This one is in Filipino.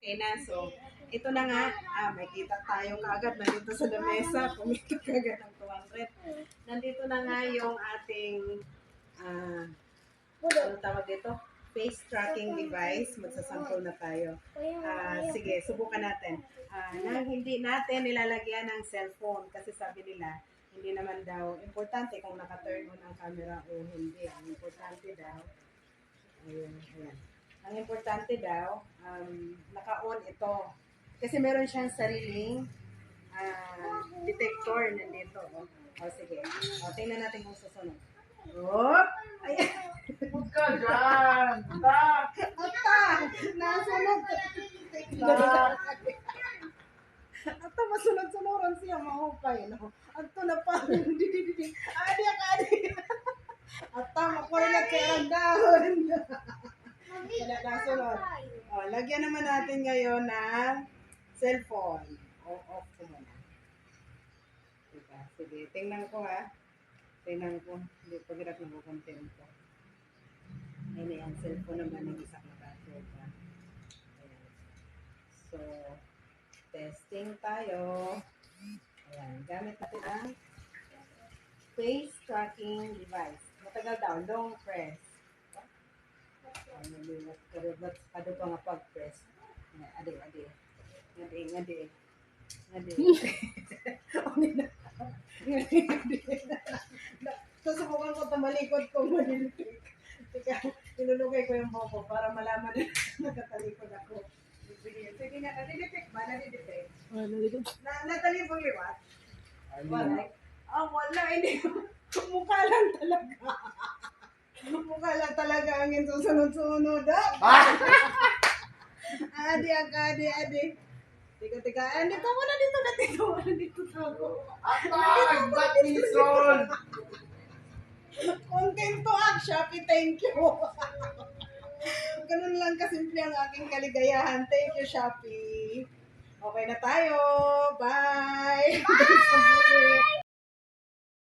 Okay na, so ito na nga, may kita tayo kaagad nandito sa lamesa, pumito kaagad ng 200. Nandito na nga yung ating, ano tawag dito? Face tracking device. Magsasample na tayo. Sige, subukan natin. Nang hindi natin nilalagyan ng cellphone kasi sabi nila, hindi naman daw importante kung naka-turn on ang camera o hindi. Ang importante daw, ayun. Ang importante daw, naka-on ito. Kasi meron siyang sariling detector nandito. Sige. Tingnan natin kung susunod. Oh! Ayan! Huwag ka dyan! Tak! Ata! Nasunod! Ata, masunod-sunuran siya. Mahupay, no? Ato na pa. Adi, adi! Ata, makulat kaya ang dahon. Wala nasunod. Lagyan naman natin ngayon ng cellphone. Off ko muna. Diba? Sige, tingnan ko ha. Tingnan ko. Hindi pa hirap na ko content ko. Ayun yan, cellphone naman yung isa na password. So, testing tayo. Ayan, gamit natin ang face tracking device. Matagal daw, long press. Kado pa nga pag-press. Ade. Susubukan ko tumalikod ko malilikod. Teka, nilulugay ko yung buhok ko para malaman na nakatalikod ako. Sige nga, nadidetect ba? Nadidetect? Natalibong liwat? Wala. Wala. Hindi. Mukha lang talaga. Mukha lang talaga ang susunod-sunod. Adi. Tika. Dito mo na dito. Atay! Ba't ison? Content to Shopee, thank you. Ganun lang kasimple ang aking kaligayahan. Thank you, Shopee. Okay na tayo. Bye! Bye!